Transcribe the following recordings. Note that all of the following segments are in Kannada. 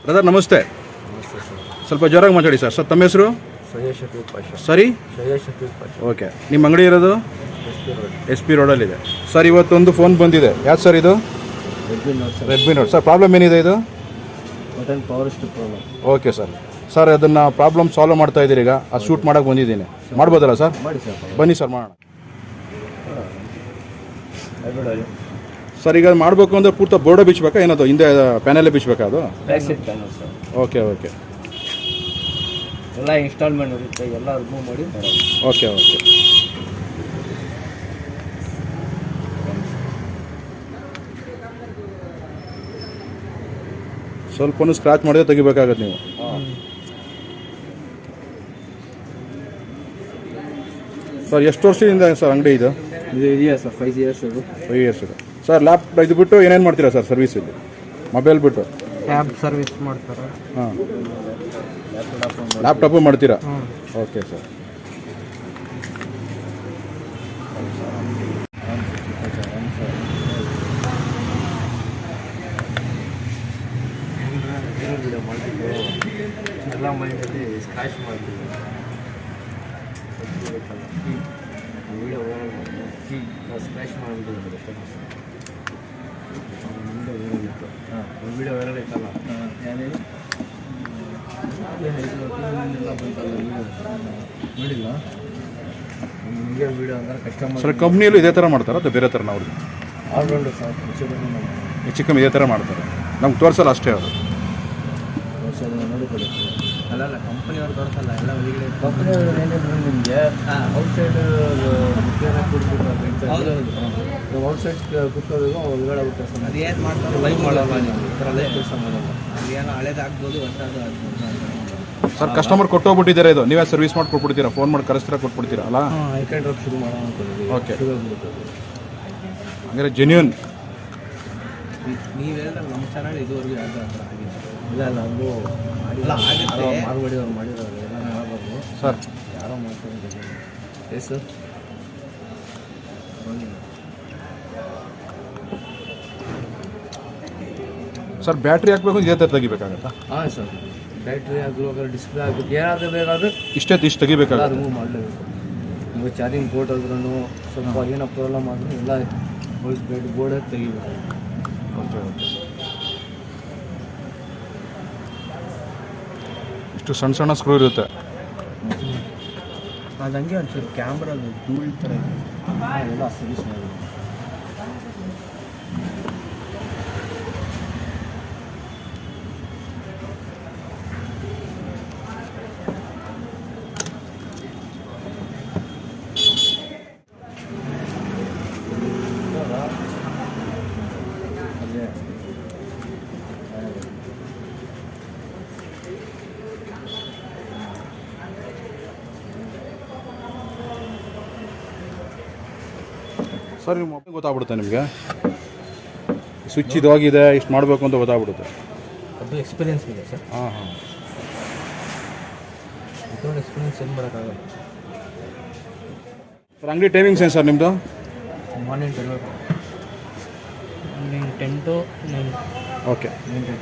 ಬ್ರದರ್ ನಮಸ್ತೆ. ನಮಸ್ತೆ ಸರ್. ಸ್ವಲ್ಪ ಜೋರಾಗಿ ಮಾತಾಡಿ ಸರ್. ಸರ್ ತಮ್ಮ ಹೆಸರು? ಶಫೀಕ್ ಪಾಷಾ. ಸರಿ, ಶಫೀಕ್ ಪಾಷಾ. ಓಕೆ. ನಿಮ್ಮ ಅಂಗಡಿ ಇರೋದು ಎಸ್ ಪಿ ರೋಡಲ್ಲಿದೆ ಸರ್. ಇವತ್ತೊಂದು ಫೋನ್ ಬಂದಿದೆ. ಯಾವ್ದು ಸರ್ ಇದು? Redmi note sir. ಪ್ರಾಬ್ಲಮ್ ಏನಿದೆ ಇದು? Button power stick problem. Okay sir. Sir ಅದನ್ನು ಪ್ರಾಬ್ಲಮ್ ಸಾಲ್ವ್ ಮಾಡ್ತಾ ಇದ್ದೀರಿ ಈಗ. ಅದು ಶೂಟ್ ಮಾಡೋಕ್ಕೆ ಬಂದಿದ್ದೀನಿ. ಮಾಡ್ಬೋದಲ್ಲ ಸರ್? ಮಾಡಿ ಸರ್. ಬನ್ನಿ ಸರ್ ಮಾಡೋಣ. ಸರ್ ಈಗ ಮಾಡಬೇಕು ಅಂದರೆ ಪೂರ್ತಿ ಬೋರ್ಡೇ ಬಿಚ್ಚಬೇಕಾ ಏನದು? ಹಿಂದೆ ಪ್ಯಾನಲ್ಲೇ ಬಿಚ್ಚಬೇಕಾ ಅದು? Okay okay. ಎಲ್ಲ ಇನ್ಸ್ಟಾಲ್ಮೆಂಟ್ ಇರುತ್ತೆ, ಎಲ್ಲ ರಿಮೂವ್ ಮಾಡಿ. Okay okay. ಸ್ವಲ್ಪನೂ ಸ್ಕ್ರಾಚ್ ಮಾಡಿದ್ರೆ ತೆಗಿಬೇಕಾಗತ್ತೆ ನೀವು. ಸರ್ ಎಷ್ಟು ವರ್ಷದಿಂದ ಸರ್ ಅಂಗಡಿ ಇದು? ಇದೆಯಾ ಸರ್? 5 ಇಯರ್ಸ್. 5 ಇಯರ್ಸ್ ಇದೆ ಸರ್. ಇದು ಬಿಟ್ಟು ಏನೇನು ಮಾಡ್ತೀರಾ ಸರ್ ಸರ್ವಿಸ್ ಇಲ್ಲಿ? ಮೊಬೈಲ್ ಬಿಟ್ಟು ಕ್ಯಾಬ್ ಸರ್ವಿಸ್ ಮಾಡ್ತಾರೆ. ಹಾಂ, ಲ್ಯಾಪ್ಟಾಪು ಮಾಡ್ತೀರಾ? Okay sir. ಎಲ್ಲ ಮನೆಯಲ್ಲಿ ಸ್ಕ್ರಾಚ್ ಮಾಡ್ತೀವಿ. ಸ್ಕ್ರಾಚ್ ಮಾಡಿಬಿಟ್ಟು ವಿಡಿಯೋ ವೈರಲ್ ಐತಲ್ಲ, ನೋಡಿಲ್ಲ ನಿಮಗೆ ವಿಡಿಯೋ ಅಂದ್ರೆ ಕಸ್ಟಮರ್. ಸರ್ ಕಂಪ್ನಿಯಲ್ಲೂ ಇದೇ ಥರ ಮಾಡ್ತಾರಾ ಅಥವಾ ಬೇರೆ ಥರ? ಅವ್ರಿಗೆ ಆಲ್ರೌಂಡರ್ ಸರ್. ಹೆಚ್ಚು ಕಮ್ಮಿ ಇದೇ ಥರ ಮಾಡ್ತಾರೆ. ನಮ್ಗೆ ತೋರಿಸಲ್ಲ ಅಷ್ಟೇ ಅವರು. ನೋಡಿ ಕೊಡಿ. ಅಲ್ಲ ಕಂಪನಿಯವ್ರು ತೋರಿಸಲ್ಲ, ಎಲ್ಲ ಹೊರಗಡೆ. ಕಂಪನಿಯವ್ರು ಏನಿದ್ರು ನಿಮಗೆ ಔಟ್ಸೈಡ್ ಕೂತ್ಬಿಟ್ಟು. ಹೌದೌದು, ಔಟ್ಸೈಡ್ ಕೂತ್ಕೋಬೇಕು, ಒಳಗಡೆ ಬಿಟ್ಟು ಸರ್. ಅದು ಏನು ಮಾಡ್ತಾರೆ? ಲೈವ್ ಮಾಡಲ್ಲ ನೀವು, ಈ ಥರ ಲೈವ್ ಕೆಲಸ ಮಾಡಲ್ಲ. ಅದೇನೋ ಹಳೇದಾಗ್ಬೋದು, ಹೊಸದು ಆಗ್ಬೋದು. ಸರ್ ಕಸ್ಟಮರ್ ಕೊಟ್ಟೋಗ್ಬಿಟ್ಟಿದ್ದಾರೆ. ಇದು ನೀವೇ ಸರ್ವಿಸ್ ಮಾಡಿ ಕೊಟ್ಬಿಡ್ತೀರಾ? ಫೋನ್ ಮಾಡಿ ಕರೆಸ್ತೀರಾ, ಕೊಟ್ಬಿಡ್ತೀರಾ ಅಲ್ಲ? ಐ ಕ್ಯಾನ್ ಡ್ರಾಪ್ ಶುರು ಮಾಡೋಣ ಅಂದ್ಕೊಂಡಿದ್ದೀವಿ. ಓಕೆ, ಹಂಗಾರೆ ಜೆನ್ಯೂನ್. ನೀವು ಹೇಳಿದ್ರೆ ನಮ್ಮ ಚಾನಲ್ ಇದುವರೆಗೂ ಯಾವ್ದು ಆ ಥರ ಆಗಿದೆ. ಇಲ್ಲ ಅದು ಮಾರ್ಗಡಿ ಅವ್ರು ಮಾಡಿರೋರು ಎಲ್ಲ ಮಾಡಬಾರ್ದು ಸರ್. ಯಾರೋ ಮಾಡ್ತಾರೆ. Yes sir. ಸರ್ ಬ್ಯಾಟ್ರಿ ಹಾಕಬೇಕು ಇದೇ ಥರ ತೆಗಿಬೇಕಾಗತ್ತಾ? ಹಾಂ ಸರ್, ಬ್ಯಾಟ್ರಿ ಆಗಲು ಡಿಸ್ಪ್ಲೇ ಆಗಬೇಕು, ಏನಾದರೂ ಬೇಕಾದ್ರೆ ಇಷ್ಟು ತೆಗಿಬೇಕಾಗ ರಿಮೂವ್ ಮಾಡಲೇಬೇಕು. ನಿಮಗೆ ಚಾರ್ಜಿಂಗ್ ಪೋರ್ಟ್ ಆದ್ರೂ ಸ್ವಲ್ಪ ಏನೋ ಪ್ರಾಬ್ಲಮ್ ಆದರೂ ಎಲ್ಲ ಬೋರ್ಡೇ ತೆಗಿಬೇಕು. Okay okay. ಇಷ್ಟು ಸಣ್ಣ ಸಣ್ಣ ಸ್ಕ್ರೂ ಇರುತ್ತೆ. ಅದು ಹಂಗೆ ಒಂಚೂರು ಕ್ಯಾಮ್ರಾದು ಧೂಳು ಥರ ಇದೆ, ಎಲ್ಲ ಸರ್ವಿಸ್ ಮಾಡಿ. ಸರ್ ನಿಮ್ಮ ಮೊಬೈಲ್ ಗೊತ್ತಾಗ್ಬಿಡುತ್ತೆ ನಿಮಗೆ? ಸ್ವಿಚ್ ಇದು ಹೋಗಿದೆ, ಇಷ್ಟು ಮಾಡಬೇಕು ಅಂತ ಗೊತ್ತಾಗ್ಬಿಡುತ್ತೆ. ಅದು ಎಕ್ಸ್ಪೀರಿಯನ್ಸ್ ಇದೆ ಸರ್. ಹಾಂ ಹಾಂ. ಇದೊಂದು ಎಕ್ಸ್ಪೀರಿಯನ್ಸ್ ಏನು ಮಾಡೋಕ್ಕಾಗಲ್ಲ ಸರ್. ಅಂಗಡಿ ಟೈಮಿಂಗ್ಸ್ ಏನು ಸರ್ ನಿಮ್ಮದು? Morning 10 to 9. ಓಕೆ. 9.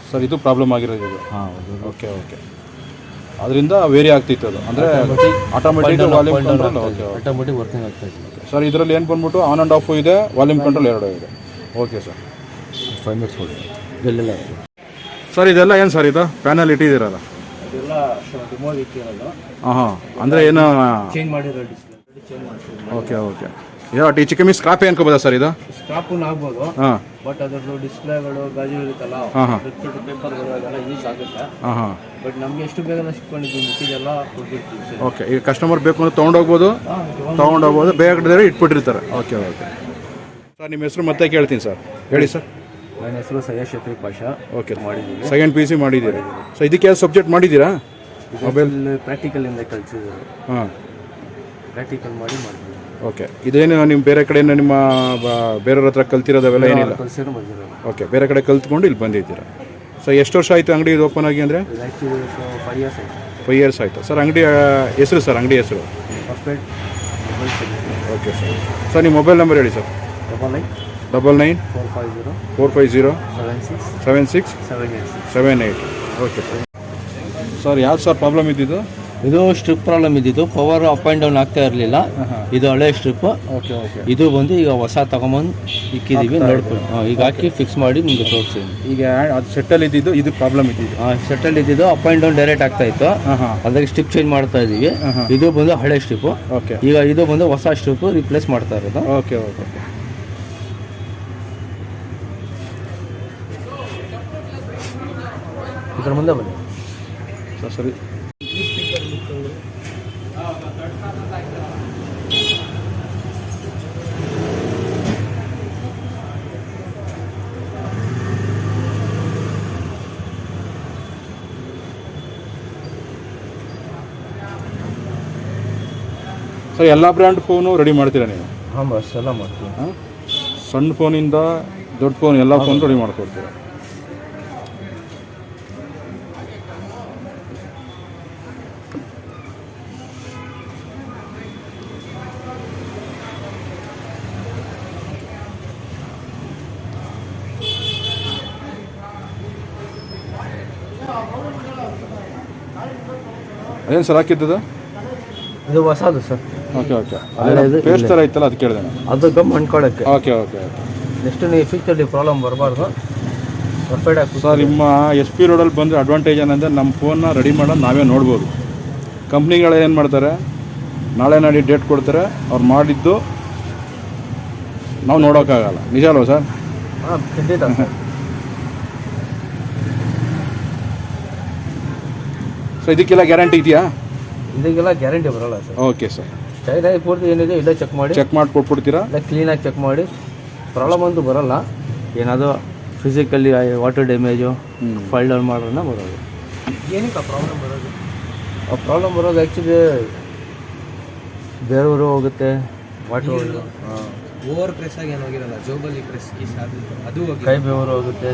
ಸರ್ ಇದು ಪ್ರಾಬ್ಲಮ್ ಆಗಿರೋದು ಇದು? ಹಾಂ ಹೌದು. Okay okay. ಅದರಿಂದ ವೇರಿ ಆಗ್ತಿತ್ತು ಅದು, ಅಂದರೆ automatic volume control. Okay, automatic working ಆಗ್ತಾ ಇದೆ ಸರ್. ಇದರಲ್ಲಿ ಏನು ಬಂದ್ಬಿಟ್ಟು ಆನ್ ಆ್ಯಂಡ್ ಆಫು ಇದೆ, ವಾಲ್ಯೂಮ್ ಕಂಟ್ರೋಲ್ 2 ಇದೆ. Okay sir. 5 minutes ಕೊಡಿ. ಇದೆಲ್ಲ ಸರ್ ಇದೆಲ್ಲ ಏನು ಸರ್ ಇದು ಪ್ಯಾನಲ್ ಇಟ್ಟಿದ್ದೀರಲ್ಲ? ಅದೆಲ್ಲ ರಿಮೋಟ್ ಇಟ್ಟಿರೋದು. ಹಾಂ ಹಾಂ. ಅಂದರೆ ಏನು ಚೇಂಜ್ ಮಾಡಿರೋ ಡಿಸ್ಪ್ಲೇ ಚೇಂಜ್ ಮಾಡ್ತೀವಿ. Okay okay. ಯಾವ ಹೆಚ್ಚು ಕಮ್ಮಿ ಸ್ಕ್ರಾಪ್ ಅನ್ಕೋಬೋದಾ ಸರ್ ಇದು? ಸ್ಕ್ರಾಪು ಆಗ್ಬೋದು. ಹಾಂ. ಬಟ್ ಅದರದ್ದು ಡಿಸ್ಪ್ಲೇಗಳು ಗಾಜು ಇರುತ್ತಲ್ಲ, ಪೇಪರ್ಗಳು ಅದೆಲ್ಲ ಯೂಸ್ ಆಗುತ್ತೆ. ಹಾಂ ಹಾಂ. ಬಟ್ ನಮಗೆ ಎಷ್ಟು ಬೇಗ ಸಿಕ್ಕೊಂಡಿದ್ದೀವಿ ಮಿಕ್ಕಿದೆಲ್ಲ ಕೊಡ್ತಿರ್ತೀವಿ. ಓಕೆ. ಈಗ ಕಸ್ಟಮರ್ ಬೇಕು ಅಂದರೆ ತೊಗೊಂಡೋಗ್ಬೋದು, ಬೇಗ ಇಟ್ಬಿಟ್ಟಿರ್ತಾರೆ. Okay okay. ಸರ್ ನಿಮ್ಮ ಹೆಸರು ಮತ್ತೆ ಕೇಳ್ತೀನಿ ಸರ್, ಹೇಳಿ ಸರ್. ನನ್ನ ಹೆಸರು ಸೈಯದ್ ಶಫೀಕ್ ಪಾಷಾ. ಓಕೆ, ಮಾಡಿದ್ದೀವಿ. ಸೆಕೆಂಡ್ ಪಿ ಯು ಸಿ ಮಾಡಿದ್ದೀರಿ. ಸೊ ಇದಕ್ಕೆ ಯಾವ ಸಬ್ಜೆಕ್ಟ್ ಮಾಡಿದ್ದೀರಾ? ಮೊಬೈಲ್ ಪ್ರಾಕ್ಟಿಕಲಿಂದ ಕಲಿಸಿದ್ರು. ಹಾಂ, ಪ್ರಾಕ್ಟಿಕಲ್ ಮಾಡಿದ್ದೀವಿ. ಓಕೆ. ಇದೇನು ನಿಮ್ಮ ಬೇರೆ ಕಡೆಯಿಂದ ನಿಮ್ಮ ಬೇರೆಯವ್ರ ಹತ್ರ ಕಲ್ತಿರೋದವೆಲ್ಲ ಏನಿಲ್ಲ? ಕಲಿಸಿರೋ ಬಂದಿರೋದು. ಓಕೆ, ಬೇರೆ ಕಡೆ ಕಲ್ತ್ಕೊಂಡು ಇಲ್ಲಿ ಬಂದಿದ್ದೀರಾ. ಸೊ ಎಷ್ಟು ವರ್ಷ ಆಯಿತು ಅಂಗಡಿ ಇದು ಓಪನ್ ಆಗಿ? ಅಂದರೆ ಆ್ಯಕ್ಚುಲಿ 5 years ಆಯಿತು. 5 years ಆಯಿತು. ಸರ್ ಅಂಗಡಿ ಹೆಸರು ಸರ್, ಅಂಗಡಿ ಹೆಸರು? Perfect mobile centre. Okay sir. Sir ನಿಮ್ಮ ಮೊಬೈಲ್ ನಂಬರ್ ಹೇಳಿ ಸರ್. 99 450 76 78. Okay sir. ಸರ್ ಯಾವ್ದು ಸರ್ ಪ್ರಾಬ್ಲಮ್ ಇದ್ದಿದ್ದು? ಇದು ಸ್ಟ್ರಿಪ್ ಪ್ರಾಬ್ಲಮ್ ಇದ್ದಿದ್ದು. ಪವರ್ ಅಪ್ ಆ್ಯಂಡ್ ಡೌನ್ ಆಗ್ತಾ ಇರಲಿಲ್ಲ. ಇದು ಹಳೆ ಸ್ಟ್ರಿಪ್. Okay okay. ಇದು ಬಂದು ಈಗ ಹೊಸ ತಗೊಂಬಂದು ಇಕ್ಕಿದ್ದೀವಿ. ನೋಡ್ಕೊಂಡು ಈಗ ಹಾಕಿ ಫಿಕ್ಸ್ ಮಾಡಿ ನಿಮಗೆ ತೋರಿಸ್ತೀನಿ. ಈಗ ಅದು ಸೆಟ್ಟಲ್ಲಿ ಇದ್ದಿದ್ದು, ಇದು ಪ್ರಾಬ್ಲಮ್ ಇದ್ದಿದ್ದು? ಸೆಟ್ಟಲ್ಲಿ ಇದ್ದಿದ್ದು ಅಪ್ ಆ್ಯಂಡ್ ಡೌನ್ ಡೈರೆಕ್ಟ್ ಆಗ್ತಾ ಇತ್ತು. ಅದ್ರಾಗ ಸ್ಟ್ರಿಪ್ ಚೇಂಜ್ ಮಾಡ್ತಾ ಇದ್ದೀವಿ. ಇದು ಬಂದು ಹಳೆ ಸ್ಟ್ರಿಪ್. ಓಕೆ. ಈಗ ಇದು ಬಂದು ಹೊಸ ಸ್ಟ್ರಿಪ್ ರಿಪ್ಲೇಸ್ ಮಾಡ್ತಾ ಇರೋದು. Okay okay. ಇದರ ಮುಂದೆ ಬನ್ನಿ ಸರ್. ಸರಿ. ಸರ್ ಎಲ್ಲ ಬ್ರ್ಯಾಂಡ್ ಫೋನು ರೆಡಿ ಮಾಡ್ತೀರಾ ನೀವು? ಹಾಂ ಬಸ್ ಎಲ್ಲ ಮಾಡ್ತೀವಿ. ಹಾಂ, ಸಣ್ಣ ಫೋನಿಂದ ದೊಡ್ಡ ಫೋನ್ ಎಲ್ಲ ಫೋನ್ ರೆಡಿ ಮಾಡ್ಕೊಡ್ತೀರಾ? ಅದೇನು ಸರ್ ಹಾಕಿದ್ದದು? ಇದು ಹೊಸದು ಸರ್. Okay okay. ಅದೇ ಪೇಸ್ಟ್ ಥರ ಇತ್ತಲ್ಲ, ಅದು ಕೇಳಿದೆ. ಅದು ಗಮ್ ಅಂದ್ಕೊಳ್ಳೋಕ್ಕೆ. Okay okay okay. ನೆಕ್ಸ್ಟ್ ನೀವು ಫ್ಯೂಚರ್ಲಿ ಪ್ರಾಬ್ಲಮ್ ಬರಬಾರ್ದು. ಪರ್ಫೆಕ್ಟ್ ಆಗಿ ಸರ್ ನಿಮ್ಮ ಎಸ್ ಪಿ ರೋಡಲ್ಲಿ ಬಂದರೆ ಅಡ್ವಾಂಟೇಜ್ ಏನಂದರೆ ನಮ್ಮ ಫೋನ್ನ ರೆಡಿ ಮಾಡೋದು ನಾವೇ ನೋಡ್ಬೋದು. ಕಂಪ್ನಿಗಳು ಏನು ಮಾಡ್ತಾರೆ, ನಾಳೆ ನಾಡಿ ಡೇಟ್ ಕೊಡ್ತಾರೆ, ಅವ್ರು ಮಾಡಿದ್ದು ನಾವು ನೋಡೋಕ್ಕಾಗಲ್ಲ. ನಿಜ ಅಲ್ವಾ ಸರ್? ಹಾಂ ಖಂಡಿತ ಸರ್. ಸೊ ಇದಕ್ಕೆಲ್ಲ ಗ್ಯಾರಂಟಿ ಇದೆಯಾ? ಇದಕ್ಕೆಲ್ಲ ಗ್ಯಾರಂಟಿ ಬರೋಲ್ಲ ಸರ್. Okay sir. ಚೈನಾ ಪೂರ್ತಿ ಏನಿದೆ ಇಲ್ಲೇ ಚೆಕ್ ಮಾಡಿ ಕೊಟ್ಬಿಡ್ತೀರಾ? ಇಲ್ಲ ಕ್ಲೀನಾಗಿ ಚೆಕ್ ಮಾಡಿ. ಪ್ರಾಬ್ಲಮ್ ಅಂತೂ ಬರೋಲ್ಲ. ಏನಾದರೂ physically water damage file down ಮಾಡೋಣ ಬರೋದು. ಏನಕ್ಕೆ ಪ್ರಾಬ್ಲಮ್ ಬರೋದು? ಆ ಪ್ರಾಬ್ಲಮ್ ಬರೋದು ಆ್ಯಕ್ಚುಲಿ ಬೇರೆಯವರು ಹೋಗುತ್ತೆ. ವಾಟರ್ ಓವರ್ ಪ್ರೆಸ್ ಆಗಿ ಏನು ಹೋಗಿರಲ್ಲ, ಜೋಬಲ್ಲಿ ಪ್ರೆಸ್ ಅದು ಕೈ ಬೆವರು ಹೋಗುತ್ತೆ,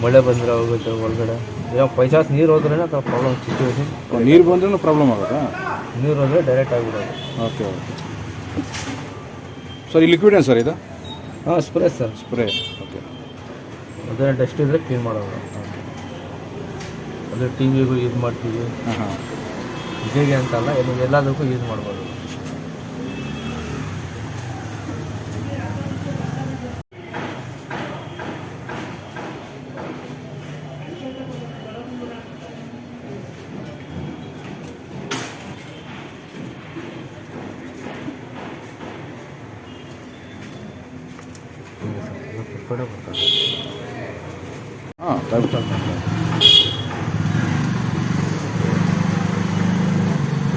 ಮಳೆ ಬಂದರೆ ಹೋಗುತ್ತೆ ಒಳಗಡೆ. ಏನೋ ಪೈಸಾಸ್ ನೀರು ಹೋದ್ರೆ ಪ್ರಾಬ್ಲಮ್ ಸಿಚುವೇಶನ್. ನೀರು ಬಂದ್ರೂ ಪ್ರಾಬ್ಲಮ್ ಆಗುತ್ತಾ? ನೀರು ಹೋದರೆ ಡೈರೆಕ್ಟ್ ಆಗಿಬಿಡೋದು. Okay okay. ಸರ್ ಈ ಲಿಕ್ವಿಡ್ ಏನು ಸರ್ ಇದು? ಹಾಂ ಸ್ಪ್ರೇ ಸರ್. ಸ್ಪ್ರೇ. ಓಕೆ. ಅದನ್ನು ಡಸ್ಟ್ ಇದ್ದರೆ ಕ್ಲೀನ್ ಮಾಡೋದು. ಅದು ಟಿ ವಿಗೂ ಯೂಸ್ ಮಾಡ್ತೀವಿ. ಹಾಂ. ಹೇಗೆ ಅಂತಲ್ಲ, ಎಲ್ಲದಕ್ಕೂ ಯೂಸ್ ಮಾಡ್ಬೋದು. ಹಾಂ,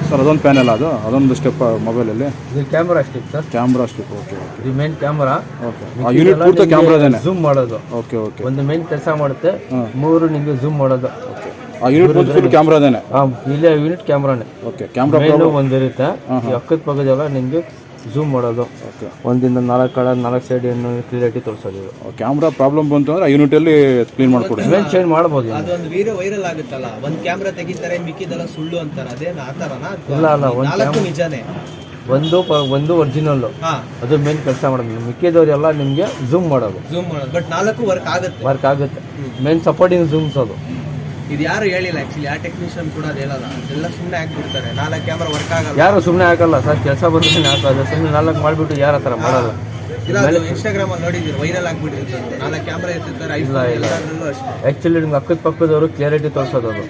ಸರ್ ಅದೊಂದು ಪ್ಯಾನೆಲ್, ಅದೊಂದು ಸ್ಟೆಪ್ ಮೊಬೈಲಲ್ಲಿ. ಇದು camera stick sir. Camera stick. Okay okay. ಇದು ಮೇನ್ ಕ್ಯಾಮ್ರಾ. ಓಕೆ. ಆ ಯೂನಿಟ್ ಪೂರ್ತಿ ಕ್ಯಾಮ್ರಾದೇನೆ ಝೂಮ್ ಮಾಡೋದು. Okay okay. ಒಂದು ಮೇನ್ ಕೆಲಸ ಮಾಡುತ್ತೆ, 3 ನಿಮಗೆ ಝೂಮ್ ಮಾಡೋದು. ಓಕೆ. ಆ ಯೂನಿಟ್ ಪೂರ್ತಿ ಕ್ಯಾಮ್ರಾದೇನೆ? ಹಾಂ, ಇಲ್ಲೇ ಯೂನಿಟ್ ಕ್ಯಾಮ್ರಾನೇ. ಓಕೆ. ಕ್ಯಾಮ್ರಾ ಒಂದಿರುತ್ತೆ, ಈ ಅಕ್ಕದ ಪಕ್ಕದೆಲ್ಲ ನಿಮಗೆ ಝೂಮ್ ಮಾಡೋದು. ಓಕೆ. ಒಂದಿಂದ 4 ಸೈಡ್ ಏನು ಕ್ಲಿಯರಿಟಿ ತೋರಿಸೋದು. ಕ್ಯಾಮ್ರಾ ಪ್ರಾಬ್ಲಮ್ ಬಂತು ಅಂದರೆ ಆ ಯೂನಿಟಲ್ಲಿ ಕ್ಲೀನ್ ಮಾಡ್ಕೊಡ್ತೀವಿ. ಮೇನ್ ಚೇಂಜ್ ಮಾಡ್ಬೋದು. ಅದೊಂದು ವಿಡಿಯೋ ವೈರಲ್ ಆಗುತ್ತಲ್ಲ, ಒಂದು ಕ್ಯಾಮ್ರಾ ತೆಗಿತಾರೆ ಮಿಕ್ಕಿದೆಲ್ಲ ಸುಳ್ಳು ಅಂತಾರೆ, ಅದೇನು ಆ ಥರನಾ? ಇಲ್ಲ ಅಲ್ಲ, ಒಂದು ನಿಜಾನೇ. ಒಂದು ಒರಿಜಿನಲ್ಲು, ಅದು ಮೇನ್ ಕೆಲಸ ಮಾಡೋದು. ಮಿಕ್ಕಿದವರೆಲ್ಲ ನಿಮಗೆ ಝೂಮ್ ಮಾಡೋದು. ಬಟ್ 4 ವರ್ಕ್ ಆಗುತ್ತೆ. ಮೇನ್ ಸಪೋರ್ಟಿಂಗ್ ಝೂಮ್ಸ್ ಅದು. ಇದು ಯಾರು ಹೇಳಿಲ್ಲ ಆ್ಯಕ್ಚುಲಿ, ಆ ಟೆಕ್ನಿಷಿಯನ್ ಕೂಡ ಅದು ಹೇಳಲ್ಲ. ಅದೆಲ್ಲ ಸುಮ್ಮನೆ ಹಾಕ್ಬಿಡ್ತಾರೆ. 4 ಕ್ಯಾಮ್ರಾ ವರ್ಕ್ ಆಗಲ್ಲ. ಯಾರು ಸುಮ್ಮನೆ ಹಾಕಲ್ಲ ಸರ್, ಕೆಲಸ ಬಂದ್ರೆ ಹಾಕೋದು. ಸುಮ್ಮನೆ 4 ಮಾಡಿಬಿಟ್ಟು ಯಾರು ಆ ಥರ ಮಾಡಲ್ಲ. ಇಲ್ಲ, ಇನ್ಸ್ಟಾಗ್ರಾಮಲ್ಲಿ ನೋಡಿದ್ದೀರಿ, ವೈರಲ್ ಆಗಿಬಿಟ್ಟಿರ್ತದೆ. 4 ಕ್ಯಾಮ್ರಾ ಇರ್ತಿರ್ತಾರೆ. ಎಲ್ಲದರಲ್ಲೂ ಅಷ್ಟೇ. ಆ್ಯಕ್ಚುಲಿ ನಿಮ್ಗೆ ಅಕ್ಕದ ಪಕ್ಕದವರು ಕ್ಲಿಯರಿಟಿ ತೋರಿಸೋದು. ಅದು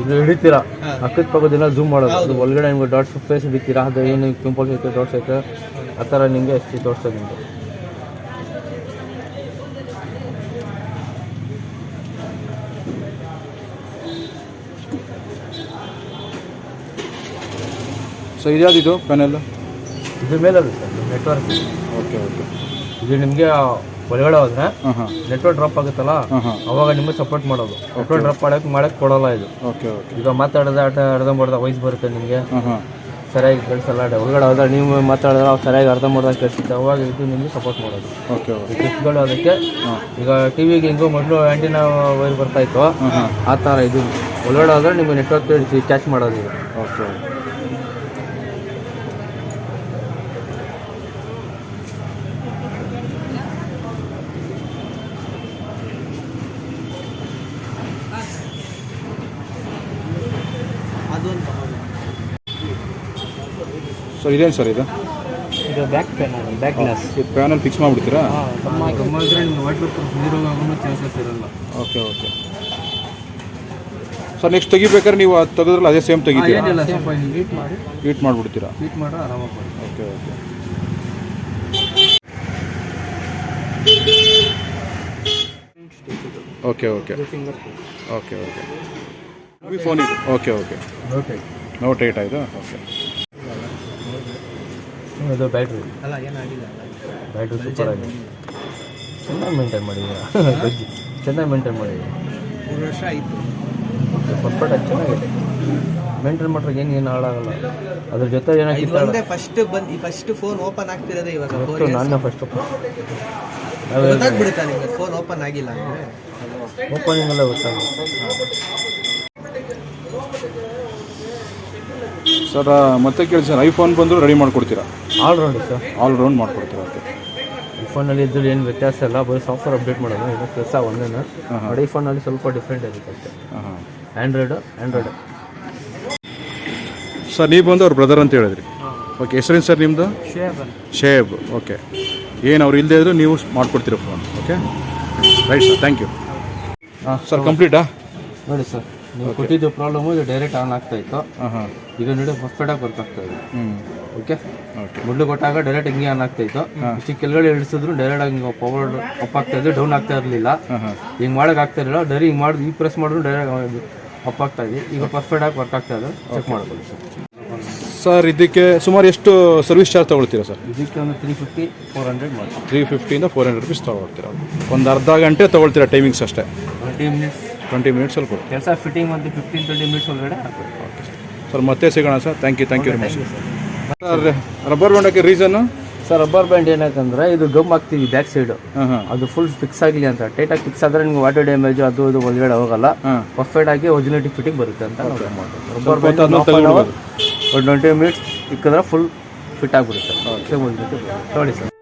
ಇದು ಹಿಡಿತೀರಾ, ಅಕ್ಕದ ಪಕ್ಕದೆಲ್ಲ ಝೂಮ್ ಮಾಡೋದು. ಅದು ಒಳಗಡೆ ನಿಮ್ಗೆ ಡಾಟ್ಸ್ ಫೇಸ್ ಹಿಡಿತೀರಾ, ಅದು ಏನು ಪಿಂಪಲ್ಸ್ ಐತೆ, ಡಾಟ್ಸ್ ಐತೆ, ಆ ಥರ ನಿಮಗೆ ಎಷ್ಟು ತೋರಿಸೋದು ನಿಮಗೆ. ಸೊ ಇದ್ಯಾವುದಿದು ಪ್ಯಾನೆಲ್? ಇದ್ರ ಮೇಲೆ ಅದು ಸರ್ ನೆಟ್ವರ್ಕ್. Okay okay. ಇದು ನಿಮಗೆ ಒಳಗಡೆ ಹೋದ್ರೆ ಹಾಂ ಹಾಂ ನೆಟ್ವರ್ಕ್ ಡ್ರಾಪ್ ಆಗುತ್ತಲ್ಲ, ಅವಾಗ ನಿಮಗೆ ಸಪೋರ್ಟ್ ಮಾಡೋದು. ನೆಟ್ವರ್ಕ್ ಡ್ರಾಪ್ ಮಾಡಕ್ಕೆ ಕೊಡೋಲ್ಲ ಇದು. Okay okay. ಈಗ ಮಾತಾಡೋದು ಅರ್ಧಂಬರ್ಧ ವಾಯ್ಸ್ ಬರುತ್ತೆ ನಿಮಗೆ, ಹಾಂ ಹಾಂ ಸರಿಯಾಗಿ ಕೇಳಿಸಲ್ಲ. ಒಳಗಡೆ ಹೋದ್ರೆ ನೀವು ಮಾತಾಡಿದ್ರೆ ಅವ್ರು ಸರಿಯಾಗಿ ಅರ್ಧಂಬರ್ಧ ಕೇಳಿಸುತ್ತೆ, ಅವಾಗ ಇದು ನಿಮಗೆ ಸಪೋರ್ಟ್ ಮಾಡೋದು. Okay okay. ಟಿಪ್ಸ್ಗಳು ಅದಕ್ಕೆ. ಈಗ ಟಿ ವಿಗೆ ಹಿಂಗೂ ಮೊದಲು ಆ್ಯಂಟಿನಾ ವೈರ್ ಬರ್ತಾಯಿತ್ತು, ಆ ಥರ ಇದು ಒಳಗಡೆ ಹೋದ್ರೆ ನಿಮಗೆ ನೆಟ್ವರ್ಕ್ ಕ್ಯಾಚ್ ಮಾಡೋದು ಇದು. ಓಕೆ. ಸರ್ ಇದೇನು ಸರ್ ಇದು? ಇದು ಬ್ಯಾಕ್ ಪ್ಯಾನಲ್, ಬ್ಯಾಕ್ ಗ್ಲಾಸ್. ಈ ಪ್ಯಾನಲ್ ಫಿಕ್ಸ್ ಮಾಡಿಬಿಡ್ತೀರಾ? ಗಮ್ಮಿದ್ರೆ ನಿಮ್ಗೆ ವಾಟರ್ ಪ್ರೂಫ್ ನೀರು ಹೋಗೋದು ಚಾನ್ಸಸ್ ಇರಲ್ಲ. Okay okay. ಸರ್ ನೆಕ್ಸ್ಟ್ ತೆಗಿಬೇಕಾದ್ರೆ ನೀವು ಅದು ತೆಗೆದ್ರಲ್ಲ ಅದೇ ಸೇಮ್ ತೆಗಿತೀರಾ? ಏನಿಲ್ಲ, ಸ್ವಲ್ಪ ಹೀಟ್ ಮಾಡಿಬಿಡ್ತೀರಾ? ಹೀಟ್ ಮಾಡ್ರೆ ಆರಾಮಾಗಿ ಮಾಡಿ. Okay okay. Okay okay okay okay. Phone ಇದೆ. Okay okay. ನೋಟ್ 8 ಆಯಿತು. ಓಕೆ. ಇದು ಬ್ಯಾಟ್ರಿ ಅಲ್ಲ ಏನಾಗಿಲ್ಲ, ಬ್ಯಾಟ್ರಿ ಸೂಪರ್ ಆಗಿದೆ, ಚೆನ್ನಾಗಿ ಮೇಂಟೈನ್ ಮಾಡಿದ್ದೀರಾ. ಚೆನ್ನಾಗಿ ಮೇಂಟೈನ್ ಮಾಡಿದ್ದೀರಾ. 3 ವರ್ಷ ಆಯಿತು. ಪರ್ಫೆಕ್ಟಾಗಿ ಚೆನ್ನಾಗಿದೆ ಮೇಂಟೈನ್ ಮಾಡ್ರೆ ಏನು ಹಾಳಾಗಲ್ಲ. ಅದ್ರ ಜೊತೆ ಏನಾಗಿತ್ತು ಒಂದೇ ಫಸ್ಟ್ ಫೋನ್ ಓಪನ್ ಆಗ್ತಿರೋದೇ ಇವಾಗ. ನಾನು ಫಸ್ಟ್ ಗೊತ್ತಾಗ್ಬಿಡುತ್ತಾ ನಿಮಗೆ ಫೋನ್ ಓಪನ್ ಆಗಿಲ್ಲ ಅಂದರೆ? ಓಪನಿಂಗ್ ಎಲ್ಲ ಗೊತ್ತಾಗುತ್ತೆ ಸರ್. ಮತ್ತೆ ಕೇಳಿ ಸರ್, ಐಫೋನ್ ಬಂದರೂ ರೆಡಿ ಮಾಡಿಕೊಡ್ತೀರಾ? ಆಲ್ರೌಂಡ್ ಸರ್, ಆಲ್ರೌಂಡ್ ಮಾಡಿಕೊಡ್ತೀರಾ? ಓಕೆ. ಐಫೋನಲ್ಲಿ ಇದ್ದು ಏನು ವ್ಯತ್ಯಾಸ ಇಲ್ಲ, ಬರೀ ಸಾಫ್ಟ್ವೇರ್ ಅಪ್ಡೇಟ್ ಮಾಡೋದು, ಇದು ಕೆಲಸ ಒಂದೇನು. ಬಟ್ ಐಫೋನಲ್ಲಿ ಸ್ವಲ್ಪ ಡಿಫ್ರೆಂಟ್ ಇರುತ್ತೆ ಅಷ್ಟೇ. ಆ್ಯಂಡ್ರಾಯ್ಡು ಸರ್ ನೀವು ಬಂದು ಅವ್ರ ಬ್ರದರ್ ಅಂತ ಹೇಳಿದ್ರಿ. ಓಕೆ. ಹೆಸರೇನು ಸರ್ ನಿಮ್ಮದು? ಶೇಬ್. ಓಕೆ. ಏನು ಅವ್ರು ಇಲ್ಲದೇ ಇದ್ದರೂ ನೀವು ಮಾಡಿಕೊಡ್ತೀರ phone? Okay right sir, thank you. Sir ಕಂಪ್ಲೀಟಾ? ನೋಡಿ ಸರ್, ನೀವು ಕೊಟ್ಟಿದ್ದು ಪ್ರಾಬ್ಲಮ್ಮು ಇದು ಡೈರೆಕ್ಟ್ ಆನ್ ಆಗ್ತಾ ಇತ್ತು. ಈಗ ನೋಡಿ ಪರ್ಫೆಕ್ಟಾಗಿ ವರ್ಕ್ ಆಗ್ತಾ ಇದೆ. ಓಕೆ. ಮೊದಲು ಕೊಟ್ಟಾಗ ಡೈರೆಕ್ಟ್ ಹಿಂಗೆ ಆನ್ ಆಗ್ತಾ ಇತ್ತು. ಇಷ್ಟು ಕೆಳಗಡೆ ಇಳಿಸಿದ್ರು ಡೈರೆಕ್ಟ್ ಹಿಂಗೆ ಪವರ್ ಅಪ್ ಆಗ್ತಾ ಇದ್ದು, ಡೌನ್ ಆಗ್ತಾ ಇರಲಿಲ್ಲ. ಹಿಂಗೆ ಮಾಡೋಕೆ ಆಗ್ತಾ ಇರಲಿಲ್ಲ. ಡೈರೆಕ್ಟ್ ಹಿಂಗೆ ಮಾಡಿ ಈ ಪ್ರೆಸ್ ಮಾಡಿದ್ರು ಡೈರೆಕ್ಟ್ ಅಪ್ ಆಗ್ತಾ ಇದೆ. ಈಗ ಪರ್ಫೆಕ್ಟಾಗಿ ವರ್ಕ್ ಆಗ್ತಾ ಇದೆ. ಚೆಕ್ ಮಾಡ್ಕೊಳ್ಳಿ ಸರ್. ಸರ್ ಇದಕ್ಕೆ ಸುಮಾರು ಎಷ್ಟು ಸರ್ವಿಸ್ ಚಾರ್ಜ್ ತೊಗೊಳ್ತೀರಾ ಸರ್? ಇದಕ್ಕೆ ಒಂದು 350-400 ಮಾಡಿ. 350 400 rupees ತೊಗೊಳ್ತೀರಾ? ಒಂದು ಅರ್ಧ ಗಂಟೆ ತೊಗೊಳ್ತೀರಾ ಟೈಮಿಂಗ್ಸ್ ಅಷ್ಟೇ? 20 ಮಿನಿಟ್ಸಲ್ಲಿ ಕೊಡಿ. ಕೆಲಸ ಫಿಟ್ಟಿಂಗ್ ಒಂದು 15-20 ಮಿನಿಟ್ಸ್ ಒಳಗಡೆ ಹಾಕ್ಬೇಕು. ಓಕೆ ಸರ್, ಮತ್ತೆ ಸಿಗೋಣ sir. Thank you very much. Sir rubber ಬ್ಯಾಂಡಕ್ಕೆ ರೀಸನ್ನು? ಸರ್ ರಬ್ಬರ್ ಬ್ಯಾಂಡ್ ಏನಕ್ಕಂದ್ರೆ ಇದು ಗಮ್ ಹಾಕ್ತೀವಿ ಬ್ಯಾಕ್ ಸೈಡು, ಅದು ಫುಲ್ ಫಿಕ್ಸ್ ಆಗಲಿ ಅಂತ. ಟೈಟಾಗಿ ಫಿಕ್ಸ್ ಆದರೆ ನಿಮ್ಗೆ ವಾಟರ್ ಡ್ಯಾಮೇಜ್ ಅದು ಇದು ಒಳಗಡೆ ಹೋಗಲ್ಲ, ಪರ್ಫೆಕ್ಟ್ ಆಗಿ ಒರಿಜಿನಾಲಿಟಿ ಫಿಟ್ಟಿಂಗ್ ಬರುತ್ತೆ ಅಂತ ನಾವು ರಬ್ಬರ್ ಬ್ಯಾಂಡ್ 20 ಮಿನಿಟ್ಸ್ ಇಕ್ಕಿದ್ರೆ ಫುಲ್ ಫಿಟ್ ಆಗಿಬಿಡುತ್ತೆ. ನೋಡಿ ಸರ್.